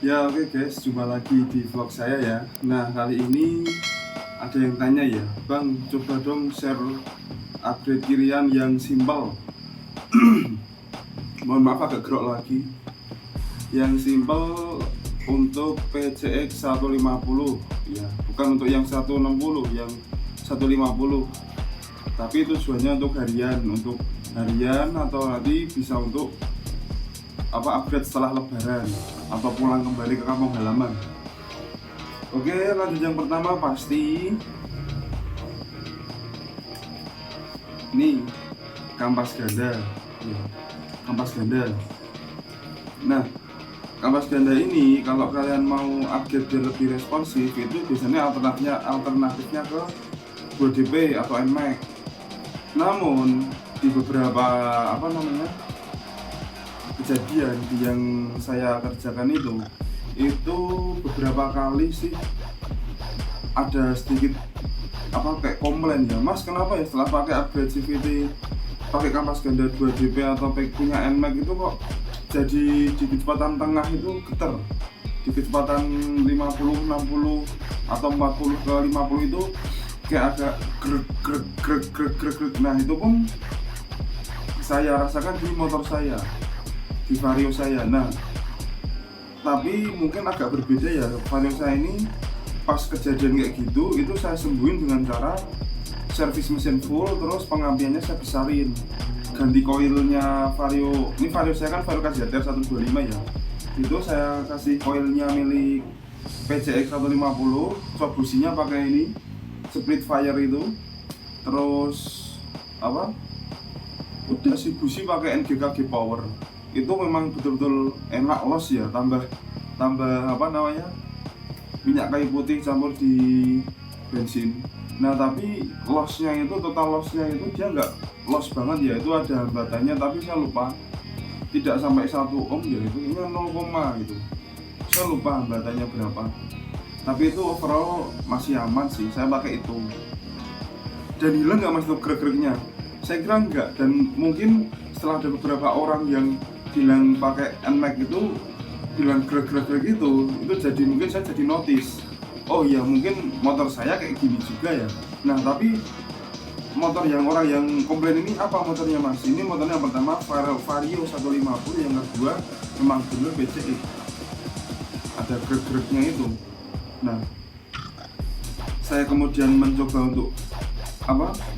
Ya oke guys, jumpa lagi di vlog saya ya. Nah kali ini ada yang tanya ya, Bang coba dong share upgrade kirian yang simpel. Mohon maaf agak grok lagi. Yang simpel untuk PCX 150 ya, bukan untuk yang 160, yang 150. Tapi tujuannya untuk harian atau nanti bisa untuk upgrade setelah lebaran atau pulang kembali ke kampung halaman. Oke, lanjut yang pertama pasti ini kampas ganda ya, kampas ganda. Nah, kampas ganda ini kalau kalian mau upgrade biar lebih responsif itu biasanya alternatifnya ke 2DP atau NMAX. Namun di beberapa kejadian yang saya kerjakan itu beberapa kali sih ada sedikit kayak komplain ya, Mas kenapa ya setelah pakai upgrade CVT pakai kampas ganda 2DP atau punya NMAX itu kok jadi di kecepatan tengah itu getar, di kecepatan 50, 60 atau 40 ke 50 itu kayak agak grek. Nah itu pun saya rasakan di motor saya, di Vario saya. Nah tapi mungkin agak berbeda ya, Vario saya ini pas kejadian kayak gitu itu saya sembuhin dengan cara servis mesin full, terus pengampiannya saya besarin, ganti koilnya Vario. Ini Vario saya kan Vario KZR 125 ya, itu saya kasih koilnya milik PCX 150, coba businya pakai ini split fire itu, terus udah si busi pakai NGKG power. Itu memang betul-betul enak los ya, tambah minyak kayu putih campur di bensin. Nah tapi total lossnya itu dia nggak loss banget ya, itu ada hambatannya tapi saya lupa, tidak sampai 1 ohm ya, itu 0, gitu, saya lupa hambatannya berapa. Tapi itu overall masih aman sih, saya pakai itu. Dan hilang nggak mas itu grek-greknya? Saya kira enggak, dan mungkin setelah ada beberapa orang yang bilang pakai NMAX itu bilang grek-grek itu jadi mungkin saya jadi notice, oh iya mungkin motor saya kayak gini juga ya. Nah tapi motor yang orang yang komplain ini apa motornya mas? Ini motornya yang pertama Vario 150, yang kedua memang bener PCX ada grek-greknya itu. Nah saya kemudian mencoba untuk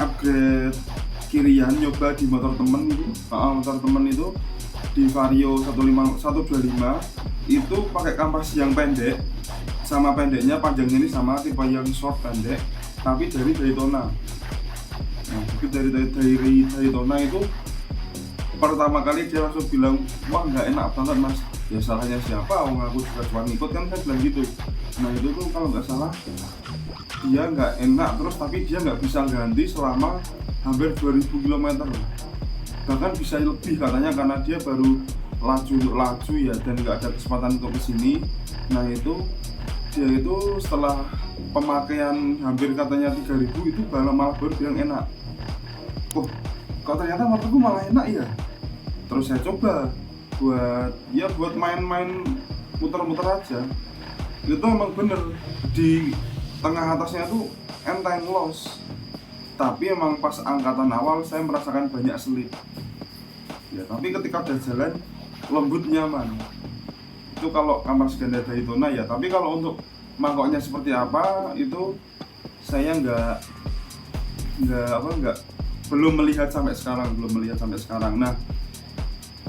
upgrade kirian, nyoba di motor temen itu, motor temen itu di Vario 125 itu pakai kampas yang pendek, sama pendeknya panjangnya ini sama tipe yang short pendek tapi dari Daytona. Nah tapi dari Daytona itu pertama kali dia langsung bilang, wah nggak enak banget mas. Ya salahnya siapa, aku juga cuma ngikut kan, saya bilang gitu. Nah itu tuh kalau nggak salah dia nggak enak, terus tapi dia nggak bisa ganti selama hampir 2000 km, bahkan bisa lebih katanya, karena dia baru laju ya, dan nggak ada kesempatan untuk kesini. Nah itu dia itu setelah pemakaian hampir katanya 3000 itu malah baru bilang enak. Oh kok ternyata motorku malah enak ya. Terus saya coba buat main-main muter-muter aja, itu emang bener di tengah atasnya tuh enteng los, tapi emang pas angkatan awal saya merasakan banyak selip ya, tapi ketika udah jalan lembut nyaman. Itu kalau kampas ganda Daytona ya. Tapi kalau untuk mangkoknya seperti apa itu saya belum melihat sampai sekarang. Nah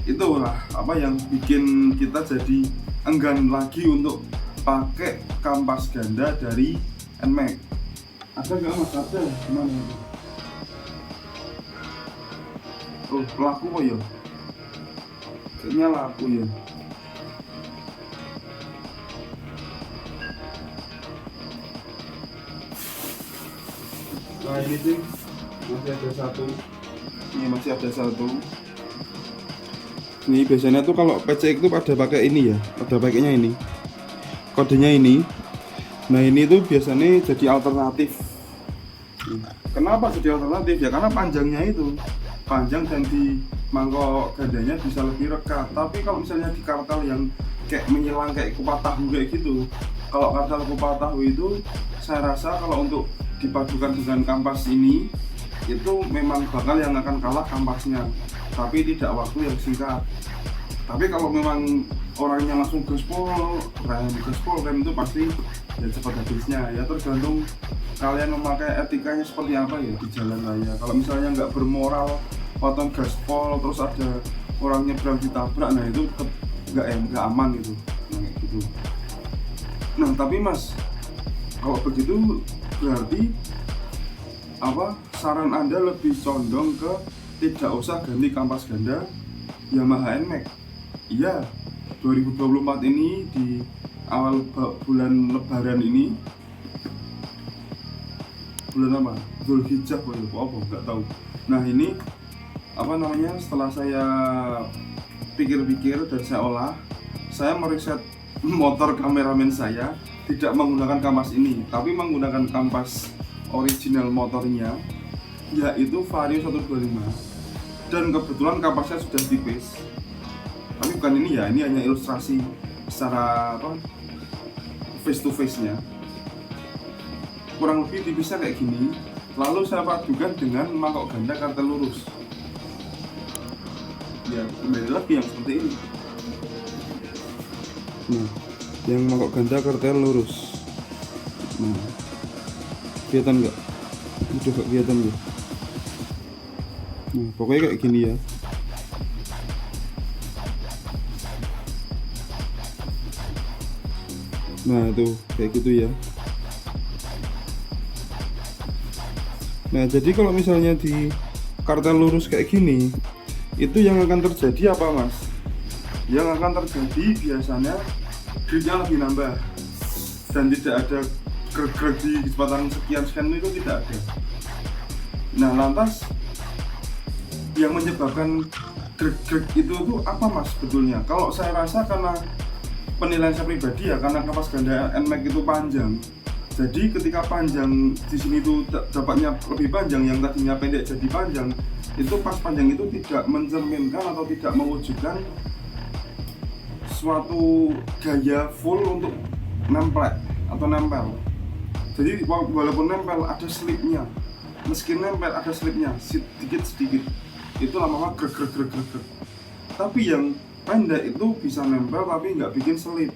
itulah yang bikin kita jadi enggan lagi untuk pakai kampas ganda dari NMAX. Ada nggak mas? Ada, gimana? Oh laku kok ya, kayaknya laku ya. Nah ini sih masih ada satu. Ini biasanya tuh kalau PCX itu pada pakai ini ya, pada pakainya ini, kodenya ini. Nah ini tuh biasanya jadi alternatif. Kenapa jadi alternatif ya? Karena panjangnya itu panjang dan di mangkok gandanya bisa lebih rekat. Tapi kalau misalnya di kartel yang kayak menyilang kayak kupat tahu kayak gitu. Kalau kartel kupat tahu itu saya rasa kalau untuk dipadukan dengan kampas ini itu memang bakal yang akan kalah kampasnya, tapi tidak waktu yang singkat. Tapi kalau memang orangnya langsung gaspol rem itu pasti ya cepat habisnya. Ya tergantung kalian memakai etikanya seperti apa ya di jalan raya. Kalau misalnya nggak bermoral potong gaspol terus ada orang nyebrang ditabrak, nah itu tetap nggak aman gitu. Nah, kayak gitu. Nah tapi mas, kalau begitu berarti apa saran anda lebih condong ke tidak usah ganti kampas ganda Yamaha NMAX. Iya, 2024 ini di awal bulan Lebaran ini, bulan apa? Zulhijjah apa? Nggak tahu. Nah ini apa namanya? Setelah saya pikir-pikir dan saya olah, saya meriset motor kameramen saya tidak menggunakan kampas ini, tapi menggunakan kampas original motornya, yaitu Vario 125. Dan kebetulan kampasnya sudah tipis. Tapi bukan ini ya, ini hanya ilustrasi secara apa face to face nya, kurang lebih tipisnya kayak gini. Lalu saya padukan dengan mangkok ganda kartel lurus, ya kembali lagi yang seperti ini. Nah, yang mangkok ganda kartel lurus, nah kelihatan nggak? Udah gak kelihatan ya? Nah pokoknya kayak gini ya. Nah itu kayak gitu ya. Nah jadi kalau misalnya di kartel lurus kayak gini, itu yang akan terjadi apa mas? Yang akan terjadi biasanya gripnya lebih nambah dan tidak ada grek-grek di kecepatan sekian itu tidak ada. Nah lantas yang menyebabkan grek-grek itu tuh apa mas sebetulnya? Kalau saya rasa karena penilaian saya pribadi ya, karena kampas ganda NMAX itu panjang. Jadi ketika panjang di sini tuh dapatnya lebih panjang, yang tadinya pendek jadi panjang, itu pas panjang itu tidak mencerminkan atau tidak mewujudkan suatu gaya full untuk nempel atau nempel. Jadi walaupun nempel ada slipnya, meski nempel ada slipnya sedikit-sedikit, itu lama-lama grek. Tapi yang pendek itu bisa nempel tapi nggak bikin selip,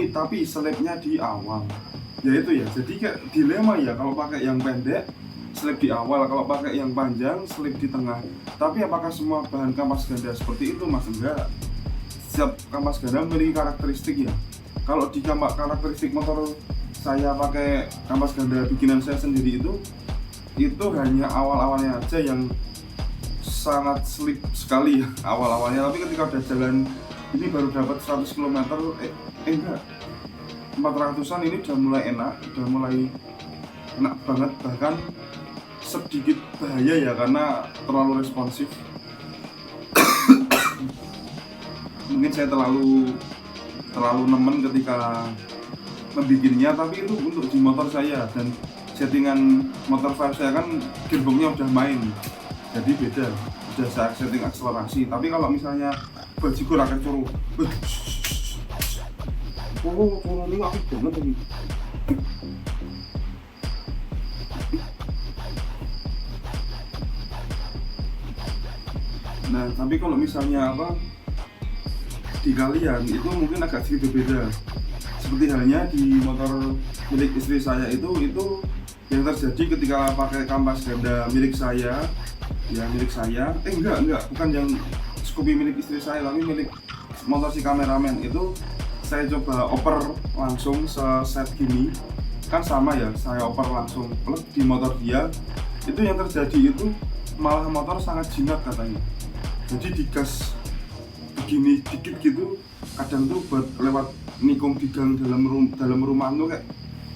tapi selipnya di awal. Ya itu ya, jadi kayak dilema ya, kalau pakai yang pendek selip di awal, kalau pakai yang panjang selip di tengah. Tapi apakah semua bahan kampas ganda seperti itu mas? Enggak. Setiap kampas ganda memiliki karakteristik ya. Kalau di karakteristik motor saya pakai kampas ganda bikinan saya sendiri itu hanya awal-awalnya aja yang sangat slip sekali ya awal-awalnya. Tapi ketika udah jalan ini baru dapat 100 km, enggak, 400an ini udah mulai enak banget, bahkan sedikit bahaya ya karena terlalu responsif. Mungkin saya terlalu nemen ketika membikinnya, tapi itu untuk di motor saya dan settingan motor Vario saya kan gearboxnya udah main, jadi beda, udah saya setting akselerasi. Tapi kalau misalnya bajigur akan curu, ini aku banget ini. Nah tapi kalau misalnya apa di kalian itu mungkin agak sedikit berbeda. Seperti halnya di motor milik istri saya itu yang terjadi ketika pakai kampas ganda milik saya, ya milik saya, enggak, bukan yang Scoopy milik istri saya, tapi milik motor si kameramen itu. Saya coba oper langsung set gini, kan sama ya, saya oper langsung plug di motor dia. Itu yang terjadi itu malah motor sangat jinak katanya. Jadi digas begini dikit gitu, kadang tuh buat lewat nikung di gang dalam rumah tuh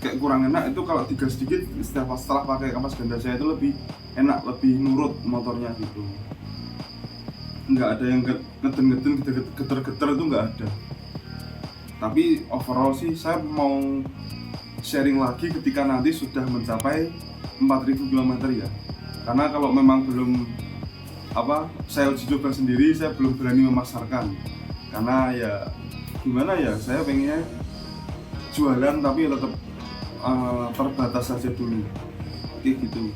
kayak kurang enak. Itu kalau digas sedikit setelah pakai kampas ganda saya itu lebih enak, lebih nurut motornya gitu. Nggak ada yang ngeden-ngeden, geter-geter itu nggak ada. Tapi overall sih saya mau sharing lagi ketika nanti sudah mencapai 4000 km ya. Karena kalau memang belum saya uji coba sendiri, saya belum berani memasarkan. Karena ya gimana ya, saya pengennya jualan tapi tetap terbatas saja dulu kayak gitu.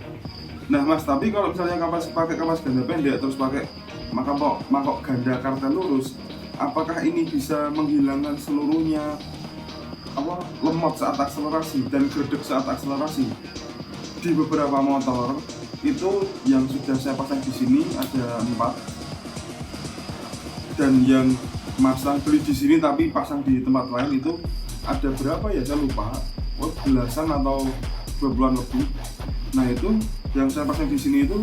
Nah mas, tapi kalau misalnya pakai kapas ganda pendek terus pakai mangkok ganda kartel lurus, apakah ini bisa menghilangkan seluruhnya lemot saat akselerasi dan gredeg saat akselerasi? Di beberapa motor itu yang sudah saya pasang di sini ada 4, dan yang beli di sini tapi pasang di tempat lain itu ada berapa ya, saya lupa, belasan atau 20-an lebih. Nah itu yang saya pasang di sini itu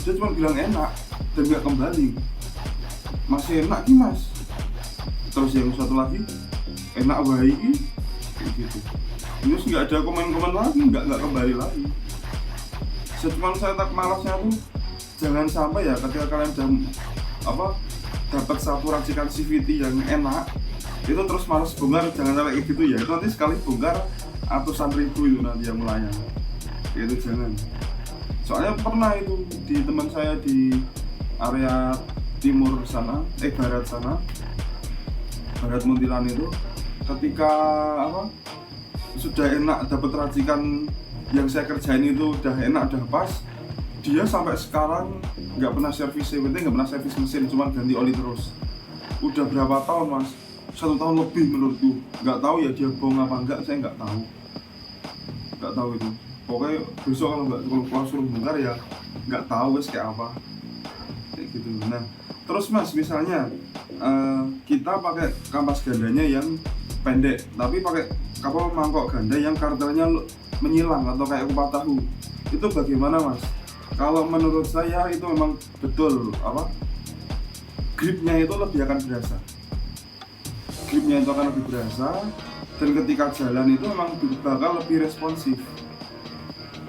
dia cuma bilang enak dan nggak kembali, masih enak nih mas. Terus yang satu lagi enak baik gitu, terus nggak ada komen-komen lagi, nggak kembali lagi. Cuman saya tak malasnya tuh jangan sampai ya ketika kalian dapat satu racikan CVT yang enak itu terus malas bongkar, jangan sampai gitu ya. Itu nanti sekali bongkar ratusan ribu itu nanti yang mulanya, itu jangan. Soalnya pernah itu di teman saya di area timur sana, barat sana, barat Muntilan itu, ketika sudah enak dapat racikan yang saya kerjain itu udah enak, udah pas, dia sampai sekarang nggak pernah servis CVT, nggak pernah servis mesin, cuma ganti oli terus. Udah berapa tahun mas? 1 tahun lebih menurutku. Nggak tahu ya dia bohong apa enggak, saya nggak tahu itu. Pokoknya besok kalau suruh bongkar ya nggak tahu wes kayak apa kayak gitu. Nah terus mas, misalnya kita pakai kampas gandanya yang pendek tapi pakai mangkok ganda yang kartelnya menyilang atau kayak kupat tahu, itu bagaimana mas? Kalau menurut saya itu memang betul gripnya itu lebih akan berasa, dan ketika jalan itu memang bakal lebih responsif.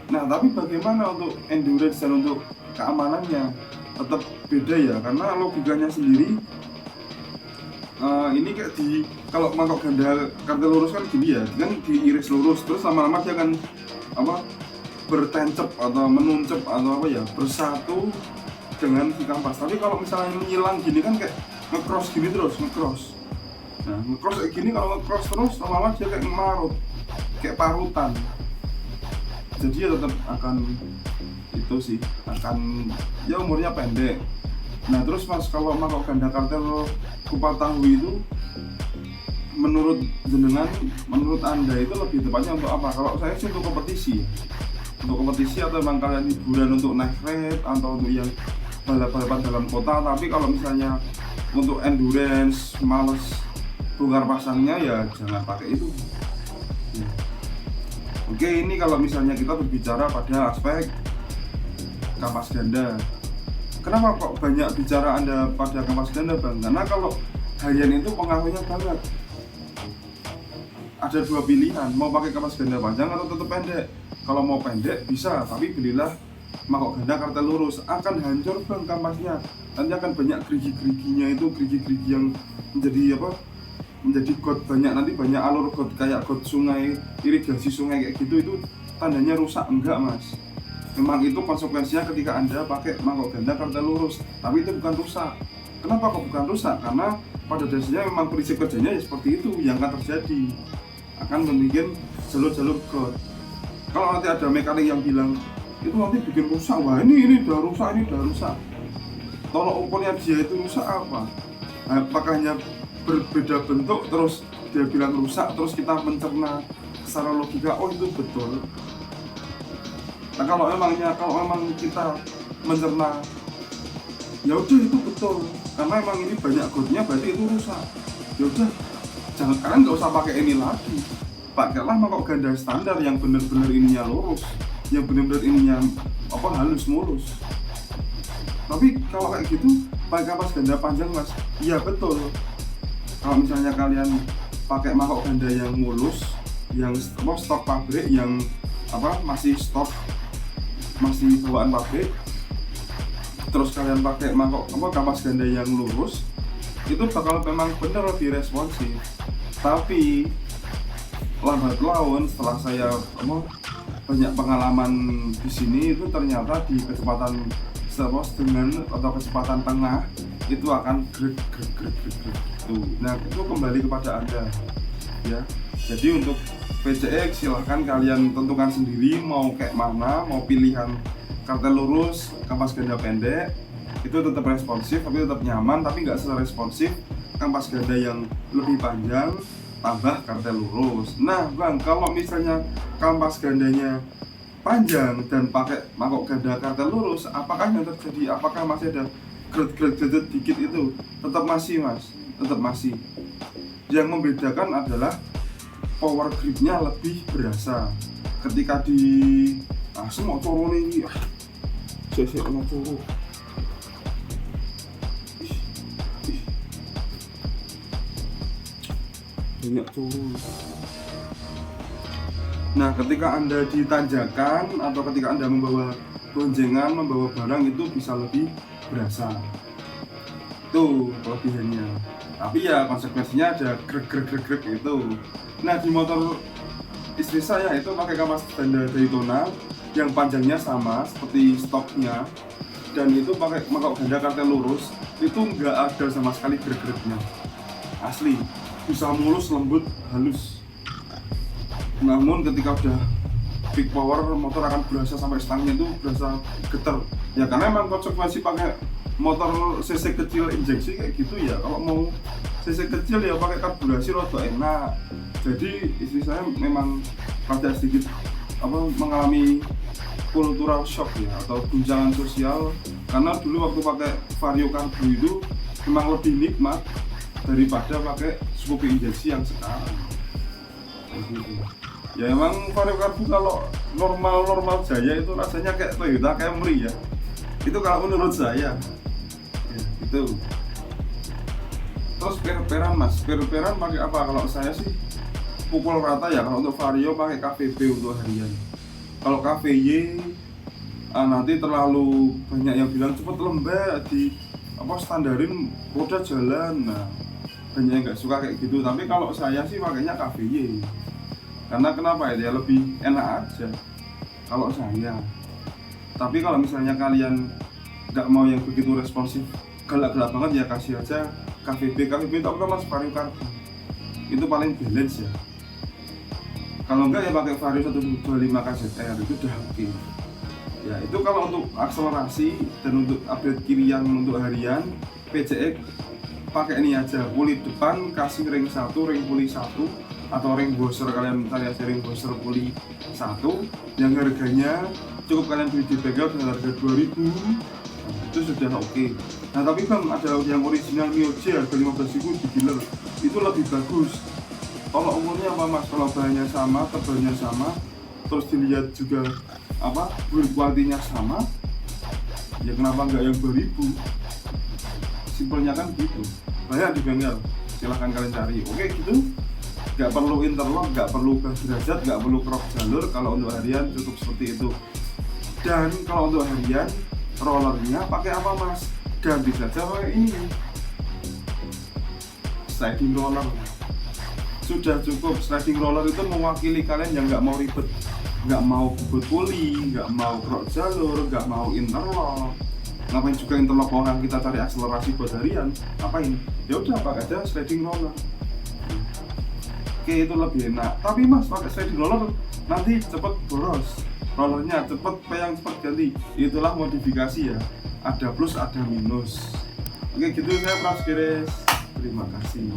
Nah tapi bagaimana untuk endurance dan untuk keamanannya? Tetap beda ya, karena logikanya sendiri ini kayak kalau mangkok ganda kartel lurus kan gini ya, kan diiris lurus terus lama-lama dia akan bertencep atau menuncep atau bersatu dengan si kampas. Tapi kalau misalnya menyilang gini kan kayak nge-cross gini terus, nah nge-cross kayak gini, kalau nge-cross terus lama-lama dia kayak marut, kayak parutan. Jadi ya tetap akan itu sih, akan ya umurnya pendek. Nah terus mas, kalau mangkok ganda kartel kupat tahu itu menurut anda itu lebih tepatnya untuk apa? Kalau saya sih untuk kompetisi atau memang kalian hiburan untuk naik ride atau untuk yang balap-balapan dalam kota. Tapi kalau misalnya untuk endurance, males bongkar pasangnya, ya jangan pakai itu ya. Oke, ini kalau misalnya kita berbicara pada aspek kampas ganda. Kenapa kok banyak bicara Anda pada kampas ganda bang? Karena kalau harian itu pengaruhnya banget. Ada 2 pilihan, mau pakai kampas ganda panjang atau tetap pendek. Kalau mau pendek bisa, tapi belilah mangkok ganda kartel lurus. Akan hancur bang kampasnya, nanti akan banyak gerigi-geriginya, itu gerigi-gerigi yang menjadi got banyak, nanti banyak alur got kayak got sungai, irigasi sungai kayak gitu. Itu tandanya rusak. Enggak mas, memang itu konsekuensinya ketika Anda pakai mangkok ganda kartel lurus, tapi itu bukan rusak. Kenapa kok bukan rusak? Karena pada dasarnya memang prinsip kerjanya ya seperti itu yang akan terjadi, akan membuat jalur-jalur got. Kalau nanti ada mekanik yang bilang itu nanti bikin rusak, wah ini udah rusak. Tolok ukurnya dia itu rusak apa? Apakah hanya berbeda bentuk terus dia bilang rusak, terus kita mencerna secara logika, oh itu betul. Nah kalau memang kita mencerna, ya udah itu betul, karena emang ini banyak gotnya, berarti itu rusak. Ya udah, kalian nggak usah pakai ini lagi, pakailah mangkok ganda standar yang benar-benar ininya lurus, yang benar-benar ininya halus mulus. Tapi kalau kayak gitu pakai kampas ganda panjang mas, iya betul. Kalau misalnya kalian pakai mangkok ganda yang mulus, yang stok pabrik, yang masih bawaan pabrik, terus kalian pakai mangkok kampas ganda yang lurus, itu bakal memang benar lebih responsif. Tapi lambat laun setelah saya banyak pengalaman di sini, itu ternyata di kecepatan sedang atau kecepatan tengah itu akan grek. itu. Nah itu kembali kepada Anda ya. Jadi untuk PCX silahkan kalian tentukan sendiri mau kayak mana, mau pilihan kartel lurus, kampas ganda pendek itu tetap responsif tapi tetap nyaman, tapi nggak seresponsif kampas ganda yang lebih panjang tambah kartel lurus. Nah bang, kalau misalnya kampas gandanya panjang dan pakai mangkok ganda kartel lurus, apakah yang terjadi? Apakah masih ada gret-gret dikit itu? Tetap masih mas, tetap masih. Yang membedakan adalah power gripnya lebih berasa ketika di semua coro nih sesek sama coro banyak coro. Nah ketika Anda di tanjakan atau ketika Anda membawa boncengan, membawa barang itu bisa lebih berasa, itu kelebihannya. Tapi ya konsekuensinya ada grek itu. Nah di motor istri saya itu pakai kampas ganda Daytona yang panjangnya sama seperti stoknya, dan itu pakai mangkok ganda kartel lurus, itu nggak ada sama sekali grek-greknya, asli bisa mulus, lembut, halus. Namun ketika udah peak power, motor akan berasa sampai stangnya itu berasa getar ya, karena memang konsekuensi pakai motor cc kecil injeksi kayak gitu ya. Kalau mau cc kecil ya pakai karburasi rada enak. Jadi istri saya memang rada sedikit mengalami cultural shock ya, atau guncangan sosial, karena dulu waktu pakai Vario Karbu itu memang lebih nikmat daripada pakai Scoopy injeksi yang sekarang kayak gitu. Ya emang Vario Karbu kalau normal jaya itu rasanya kayak Toyota Camry ya, itu kalau menurut saya ya, itu. Terus per-peran mas, per-peran pakai apa? Kalau saya sih pukul rata ya. Kalau untuk Vario pakai KVB untuk harian. Kalau KVY nanti terlalu banyak yang bilang cepet lembek di standarin roda jalan. Nah banyak yang nggak suka kayak gitu. Tapi kalau saya sih pakainya KVY. Karena kenapa ya? Dia lebih enak aja kalau saya. Tapi kalau misalnya kalian nggak mau yang begitu responsif, galak-galak banget ya, kasih aja KVB itu apa mas? Vario Karbu itu paling balance ya. Kalau enggak ya pakai Vario 125 KZR itu udah oke. Ya itu kalau untuk akselerasi dan untuk upgrade kiri yang untuk harian PCX pakai ini aja, puli depan kasih ring 1, ring puli 1 atau ring booster, kalian cari aja ring booster puli 1 yang harganya cukup kalian beli di bengkel dengan harga 2000. Nah, itu sudah oke. Nah tapi bang ada yang original Mio J harga 15.000 di dealer, itu lebih bagus. Kalau umurnya apa mas? Kalau bahannya sama, tebalnya sama, terus dilihat juga build quality-nya sama, ya kenapa nggak yang 2000? Simpelnya kan gitu. Banyak di bengkel, silahkan kalian cari. Oke gitu. Nggak perlu interlock, nggak perlu gas derajat, nggak perlu crop jalur. Kalau untuk harian cukup seperti itu. Dan kalau untuk harian rollernya pakai apa mas? Ganti saja pakai ini, sliding roller. Sudah cukup. Sliding roller itu mewakili kalian yang nggak mau ribet, nggak mau bubut puli, nggak mau crop jalur, nggak mau interlock. Ngapain juga interlock orang kita cari akselerasi buat harian? Ngapain? Ya udah pakai aja sliding roller. Oke itu lebih enak. Tapi mas pakai sliding roller nanti cepet boros, rollernya cepet, yang cepet ganti. Itulah modifikasi ya. Ada plus ada minus. Oke gitu, saya Pras Gires. Terima kasih.